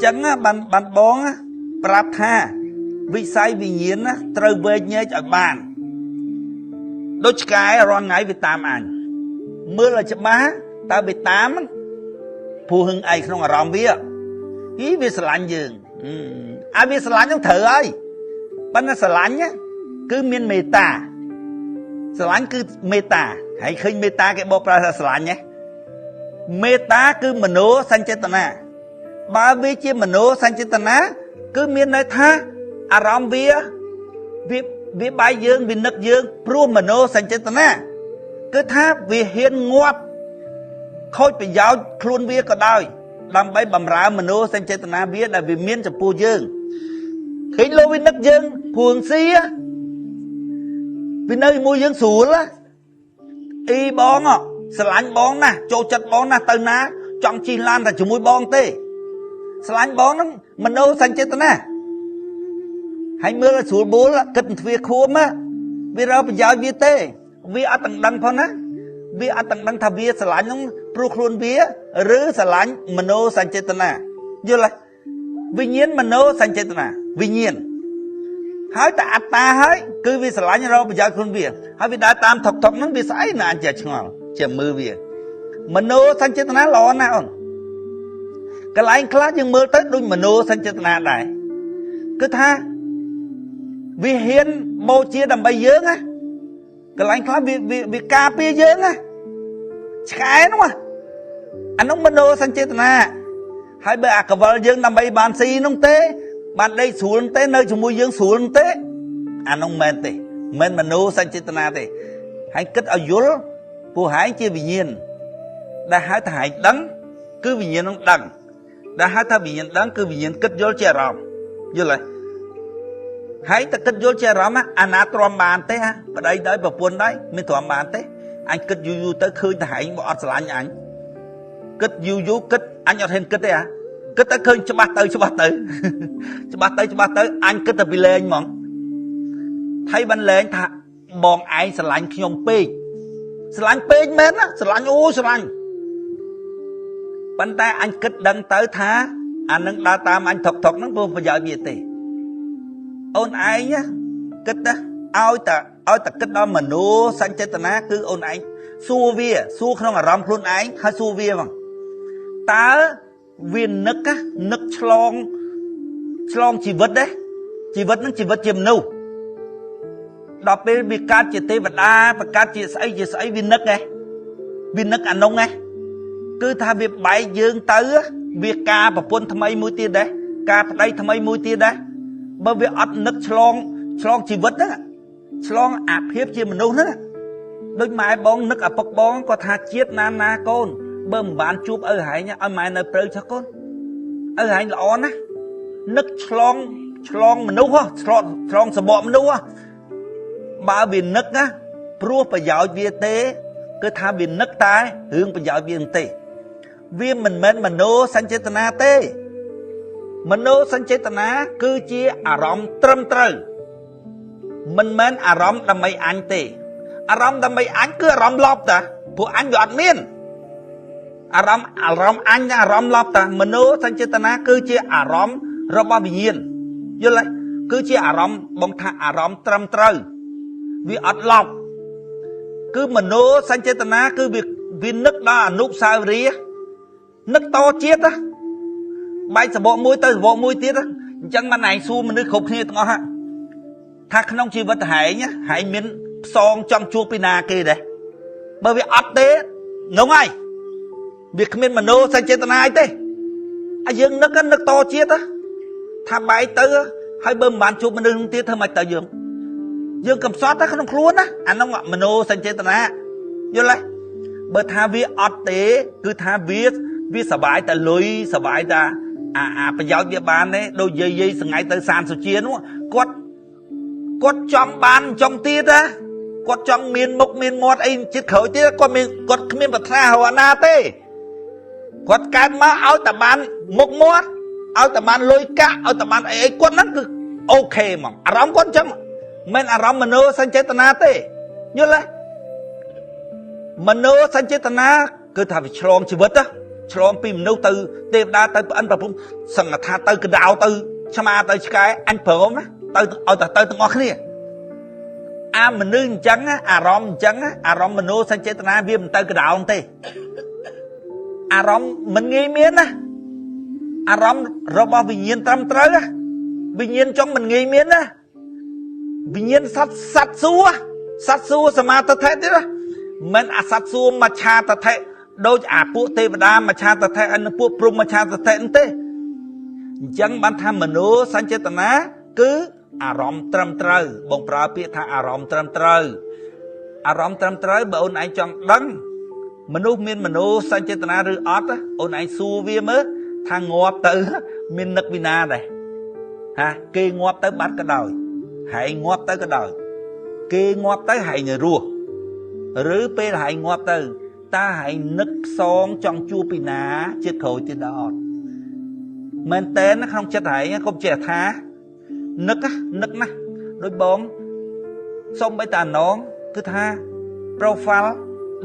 chẳng bạn bón prap tha vị sai vì nhiênត្រូវវែងញែកឲ្យបានដូចឆ្កែរនថ្ងៃវាតាមអញមើលឲ្យច្បាស់តើវាតាមព្រោះហឹងអីក្នុងអារម្មណ៍វាស្រឡាញ់យើងវាស្រឡាញ់នឹងត្រូវហើយប៉ុន្តែស្រឡាញ់គឺមានមេត្តាស្រឡាញ់គឺមេត្តាហើយឃើញមេត្តាគេបកប្រើថាស្រឡាញ់មេត្តាគឺមโนសញ្ចេតនាបើវាជាមโนសញ្ចេតនាគឺមានន័យថាអារម្មណ៍វាបាយយើងវានឹកយើងព្រោះមโนសញ្ចេតនាគឺថាវាហ៊ានងាប់ខូចប្រយោជន៍ខ្លួនវាក៏ដោយដើម្បីបំរើមโนសញ្ចេតនាវាដែលវាមានចំពោះយើងឃើញលោកវានឹកយើងព្រួងស៊ីវានៅជាមួយយើងស្រួលអីបងស្រឡាញ់បងណាស់ចូលចិត្តបងណាស់ទៅណាចង់ជិះឡានតែជាមួយបងទេស្រឡាញ់បងហ្នឹងមโนសញ្ចេតនាហើយមើលឲ្យស្រួលបួលគិតទ្វាខួមវារកប្រយោជន៍វាទេវាអត់ទាំងដឹងផងណាវាអត់ទាំងដឹងថាវាស្រឡាញ់ហ្នឹងព្រោះខ្លួនវាឬស្រឡាញ់មโนសញ្ចេតនាយល់ទេវិញ្ញាណមโนសញ្ចេតនាវិញ្ញាណហើយតែអត្តាហើយគឺវាស្រឡាញ់រកប្រយោជន៍ខ្លួនវាហើយវាដើរតាមថុកហ្នឹងវាស្អីណាអញចេះឆ្ងល់ជាមើលវាមโนសញ្ចេតនាល្អណាស់អូនកន្លែងខ្លះយើងមើលទៅដូចមโนសញ្ចេតនាដែរគឺថាវាហ៊ានបូជាដើម្បីយើងណាកន្លែងខ្លះវាការពារយើងណាឆ្កែនោះអានោះមโนសញ្ចេតនាហើយបើអាកវលយើងដើម្បីបានស៊ីនោះទេបានដេកស្រួលទេនៅជាមួយយើងស្រួលទេអានោះមែនទេមិនមโนសញ្ចេតនាទេហើយគិតឲ្យយល់ព្រោះហែងជាវិញ្ញាណដែលហៅថាហែងដឹងគឺវិញ្ញាណនឹងដឹងដែលហៅថាវិញ្ញាណដឹងគឺវិញ្ញាណគិតយល់ជាអារម្មណ៍យល់ទេហើយតែគិតយល់ជាអារម្មណ៍អាណាទ្រាំបានទេប្តីដោយប្រពន្ធដែរមានទ្រាំបានទេអញគិតយូរទៅឃើញតែហែងបើអត់ស្រឡាញ់អញគិតយូរគិតអញអត់ហ៊ានគិតទេគិតតែឃើញច្បាស់ទៅអញគិតតែពីលែងហ្មងហើយបានលែងថាបងឯងស្រឡាញ់ខ្ញុំពេកស្រឡាញ់ពេកមែនណាស្រឡាញ់ស្រឡាញ់ប៉ុន្តែអញគិតដឹងទៅថាអានឹងដើរតាមអញថុកហ្នឹងព្រោះប្រយោជន៍វាទេអូនឯងគិតទៅឲ្យតែគិតដល់មโนសញ្ចេតនាគឺអូនឯងសួរក្នុងអារម្មណ៍ខ្លួនឯងហើយសួរវាហ្មងតើវានឹកឆ្លងជីវិតទេជីវិតនឹងជីវិតជាមនុស្សដល់ពេលវាកើតជាទេវតាប្រកាសជាស្អីវានឹកវានឹកអានោះគឺថាវាបែកយើងទៅវាការប្រពន្ធថ្មីមួយទៀតដែរការប្តីថ្មីមួយទៀតដែរបើវាអត់នឹកឆ្លងជីវិតហ្នឹងឆ្លងអាភិបជាមនុស្សហ្នឹងដូចម៉ែបងនឹកឪពុកបងគាត់ថាជាតិណាកូនបើមិនបានជួបឪហែងឲ្យម៉ែនៅព្រៅចុះកូនឪហែងល្អណាស់នឹកឆ្លងមនុស្សឆ្លងសបកមនុស្សបើវានឹកព្រោះប្រយោជន៍វាទេគឺថាវានឹកតែរឿងប្រយោជន៍វាទេវាមិនមែនមโนសញ្ចេតនាទេមโนសញ្ចេតនាគឺជាអារម្មណ៍ត្រឹមត្រូវមិនមែនអារម្មណ៍ដើម្បីអញទេអារម្មណ៍ដើម្បីអញគឺអារម្មណ៍លប់តាព្រោះអញវាអត់មានអារម្មណ៍អញអារម្មណ៍លប់តាមโนសញ្ចេតនាគឺជាអារម្មណ៍របស់វិញ្ញាណយល់ទេគឺជាអារម្មណ៍បងថាអារម្មណ៍ត្រឹមត្រូវវាអត់លប់គឺមโนសញ្ចេតនាគឺវានឹកដល់អនុស្សាវរីយ៍នឹកតជាតិបែកសបកមួយទៅសបកមួយទៀតអញ្ចឹងមិនឯងសួរមនុស្សគ្រប់គ្នាទាំងអស់ថាក្នុងជីវិតហែងមានផ្សងចង់ជួបពីណាគេដែរបើវាអត់ទេនោះហើយវាគ្មានមโนសញ្ចេតនាអីទេហើយយើងនឹកតជាតិថាបែកទៅហើយបើមិនបានជួបមនុស្សនោះទៀតធ្វើម៉េចទៅយើងកំសត់តែក្នុងខ្លួនណាអានោះមโนសញ្ចេតនាយល់ទេបើថាវាអត់ទេគឺថាវាសបាយតែលុយសបាយតែអាប្រយោជន៍វាបានទេដូចយាយសងៃទៅសានសុជានោះគាត់ចង់បានចង់ទៀតគាត់ចង់មានមុខមានមាត់អីចិត្តក្រោយទៀតគាត់គ្មានប្រាថ្នារកណាទេគាត់កើតមកឲ្យតែបានមុខមាត់ឲ្យតែបានលុយកាក់ឲ្យតែបានអីគាត់ហ្នឹងគឺអូខេហ្មងអារម្មណ៍គាត់អញ្ចឹងមិនអារម្មណ៍មโนសញ្ចេតនាទេយល់ទេមโนសញ្ចេតនាគឺថាវាឆ្លងជីវិត ឆ្លងពីមនុស្សទៅទេវតាទៅប្អិនប្រពន្ធសង្ឃថាទៅកដោទៅឆ្មាទៅឆ្កែអញព្រមណាទៅឲ្យទៅទាំងអស់គ្នាអាមនុស្សអញ្ចឹងអារម្មណ៍អញ្ចឹងអារម្មណ៍មនោសញ្ចេតនាវាមិនទៅកដោទេអារម្មណ៍មិនងាយមានណាអារម្មណ៍របស់វិញ្ញាណត្រឹមត្រូវវិញ្ញាណចង់មិនងាយមានណាវិញ្ញាណសត្វសួរសមាទិដ្ឋិទេណាមិនអាសត្វសួរមច្ឆាទិដ្ឋិដូចអាពួកទេវតាមច្ឆាទិដ្ឋិហើយនឹងពួកព្រហ្មមច្ឆាទិដ្ឋិហ្នឹងទេអញ្ចឹងបានថាមនោសញ្ចេតនាគឺអារម្មណ៍ត្រឹមត្រូវបងប្រើពាក្យថាអារម្មណ៍ត្រឹមត្រូវអារម្មណ៍ត្រឹមត្រូវបើអូនឯងចង់ដឹងមនុស្សមានមនោសញ្ចេតនាឬអត់អូនឯងសួរវាមើលថាងាប់ទៅមាននឹកវិណាដែរហាគេងាប់ទៅបាត់ក៏ដោយហើយងាប់ទៅក៏ដោយគេងាប់ទៅហើយនៅរស់ឬពេលហើយងាប់ទៅតើហើយនឹកផ្សងចង់ជួបពីណាជាតិក្រោយទៀតដល់អត់មែនតើក្នុងចិត្តហើយកុំចេះថានឹកណាស់ដូចបងសុំបីតាណងគឺថា profile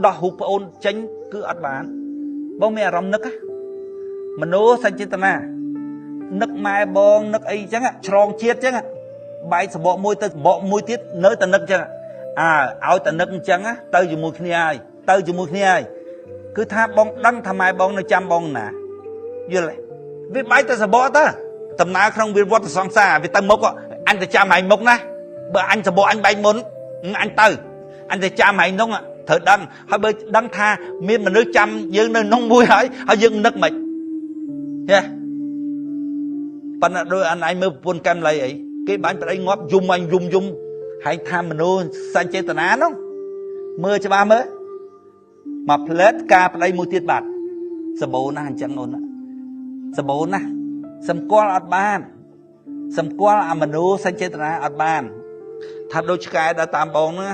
ដោះរូបប្អូនចេញគឺអត់បានបងមានអារម្មណ៍នឹកមនោសញ្ចេតនានឹកម៉ែបងនឹកអីចឹងឆ្លងជាតិចឹងបែកសបកមួយទៅសបកមួយទៀតនៅតែនឹកចឹងឲ្យតែនឹកអញ្ចឹងទៅជាមួយគ្នាហើយគឺថាបងដឹងថាម៉ែបងនៅចាំបងណាយល់ទេវាបែកទៅសបកទៅដំណើរក្នុងវិវត្តសង្សារវាទៅមុខអញទៅចាំហើយមុខណាបើអញសបកអញបែកមុនអញទៅអញទៅចាំហើយនោះត្រូវដឹងហើយបើដឹងថាមានមនុស្សចាំយើងនៅក្នុងមួយហើយយើងនឹកមិនហ៎ប៉ុន្តែដោយអនឯងមើលប្រពន្ធកម្មលៃអីគេបាញ់ប្តីងាប់យំហើយថាមនុស្សសញ្ចេតនានោះមើលច្បាស់មើលមកផ្លែតការប្តីមួយទៀតបាត់សបោណាស់អញ្ចឹងអូនសបោណាស់សម្គាល់អត់បានសម្គាល់អាមនុស្សសញ្ចេតនាអត់បានថាដូចឆ្កែដើរតាមបងណា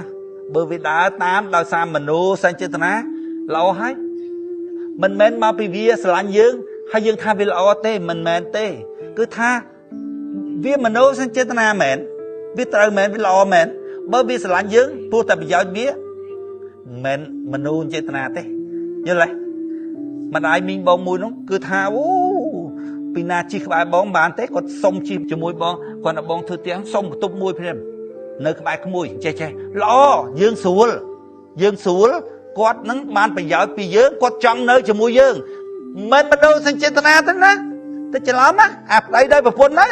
បើវាដើរតាមដោយសារមនុស្សសញ្ចេតនាល្អហើយមិនមែនមកពីវាស្រឡាញ់យើងហើយយើងថាវាល្អទេមិនមែនទេគឺថាវាមនោសញ្ចេតនាមែនវាត្រូវមែនវាល្អមែនបើវាស្រឡាញ់យើងព្រោះតែប្រយោជន៍វាមិនមនោសញ្ចេតនាទេយល់ទេម្ដាយមីងបងមួយនោះគឺថាអូពីណាជិះក្បែរបងបានទេគាត់សុំជិះជាមួយបងគាត់ថាបងធ្វើទាំងសុំបន្ទប់មួយព្រាមនៅក្បែរក្មួយចេះល្អយើងស្រួលគាត់នឹងបានប្រយោជន៍ពីយើងគាត់ចង់នៅជាមួយយើងមិនមនោសញ្ចេតនាទេណាទៅច្រឡំណាអាប្តីដោយប្រពន្ធហ្នឹង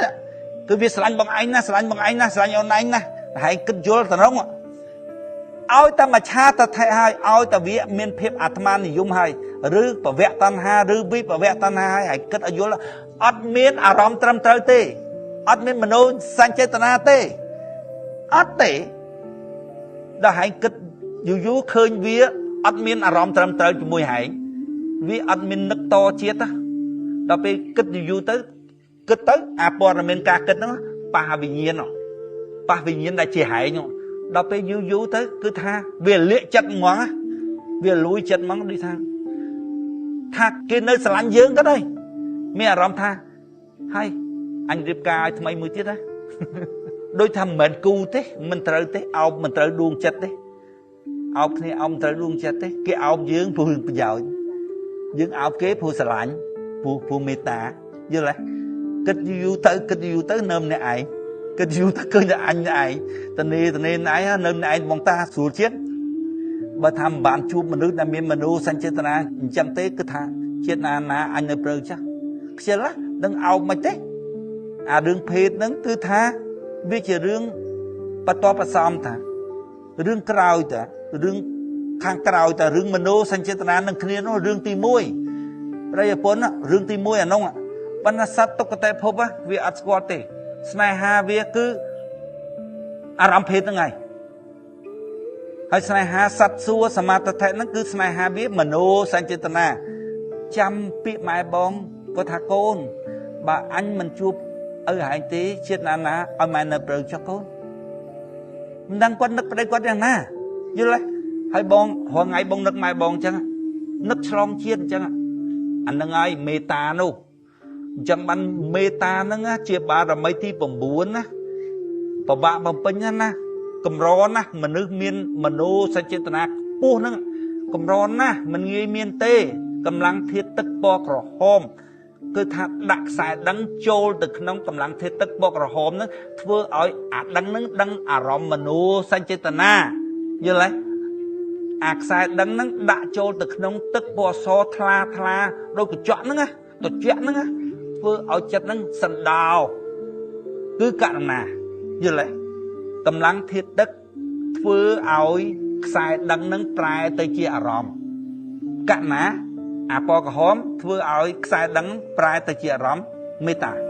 គឺវាស្រឡាញ់បងឯងណាស្រឡាញ់អូនឯងណាហើយគិតយល់ទៅនោះឲ្យតែមច្ឆាតថេឲ្យតែវាមានភាពអាត្មានិយមហើយឬពវៈតណ្ហាឬវិពវៈតណ្ហាហើយគិតឲ្យយល់អត់មានអារម្មណ៍ត្រឹមត្រូវទេអត់មានមនោសញ្ចេតនាទេអត់ទេដល់ហើយគិតយូរឃើញវាអត់មានអារម្មណ៍ត្រឹមត្រូវជាមួយហែងវាអត់មាននឹកតជាតិដល់ពេលគិតយូរទៅគិតទៅអាព័ត៌មានការគិតហ្នឹងប៉ះវិញ្ញាណដែលជាហែងដល់ពេលយូរទៅគឺថាវាលាកចិត្តហ្មងវាលួយចិត្តហ្មងដូចថាគេនៅស្រឡាញ់យើងក៏ដែរមានអារម្មណ៍ថាហើយអញរៀបការឲ្យថ្មីមួយទៀតណាដូចថាមិនមែនគូទេមិនត្រូវទេអោបមិនត្រូវដួងចិត្តទេអោបគ្នាអោបមិនត្រូវដួងចិត្តទេគេអោបយើងព្រោះប្រយោជន៍យើងអោបគេព្រោះស្រឡាញ់ព្រោះមេត្តាយល់ទេគិតយូរទៅនៅម្នាក់ឯងគិតយូរទៅឃើញតែអញឯងតនេឯងនៅម្នាក់ឯងបងតាស្រួលជាតិបើថាមិនបានជួបមនុស្សដែលមានមនោសញ្ចេតនាអញ្ចឹងទេគឺថាជាតិណាអញនៅព្រៅចាស់ខ្ជិលនឹងអោបមិនទេអារឿងភេទហ្នឹងគឺថាវាជារឿងបន្តប្រសំតារឿងក្រោយតារឿងខាងក្រោយតារឿងមនោសញ្ចេតនានឹងគ្នានោះរឿងទី1ប្រយពន្ធរឿងទី1អានោះបណ្ណាសត្វទុក្ខតេភពវាអត់ស្គាល់ទេស្នេហាវាគឺអារម្មណ៍ភេទហ្នឹងហើយស្នេហាសត្វសួរសមាទិដ្ឋិហ្នឹងគឺស្នេហាវាមនោសញ្ចេតនាចាំពាក្យម៉ែបងគាត់ថាកូនបើអញមិនជួបឪហែងទេជាតិណាឲ្យម៉ែនៅព្រៅចុះកូនមិនដឹងគាត់នឹកប្តីគាត់យ៉ាងណាយល់ទេហើយបងរងថ្ងៃបងនឹកម៉ែបងអញ្ចឹងនឹកឆ្លងជាតិអញ្ចឹងអានឹងហើយមេត្តានោះអញ្ចឹងបានមេត្តាហ្នឹងជាបារមីទី9ណាបបាក់បំពេញណាកម្រណាមនុស្សមានមនោសញ្ចេតនាខ្ពស់ហ្នឹងកម្រណាស់មិនងាយមានទេ កម្លាំងធាតុទឹកពណ៌ក្រហមគឺថាដាក់ខ្សែដឹងចូលទៅក្នុងកម្លាំងធាតុទឹកពណ៌ក្រហមហ្នឹងធ្វើឲ្យអាដឹងហ្នឹងដឹងអារម្មណ៍មនោសញ្ចេតនាយល់ទេអាខ្សែដឹងហ្នឹងដាក់ចូលទៅក្នុងទឹកពណ៌សថ្លាថ្លាដូចកញ្ចក់ហ្នឹងណាត្រជាក់ហ្នឹងណាធ្វើឲ្យចិត្តហ្នឹងសណ្ដោគឺករណាយល់ទេកម្លាំងធាតុទឹកធ្វើឲ្យខ្សែដឹងហ្នឹងប្រែទៅជាអារម្មណ៍កណាអាពណ៌ក្រហមធ្វើឲ្យខ្សែដឹងប្រែទៅជាអារម្មណ៍មេត្តា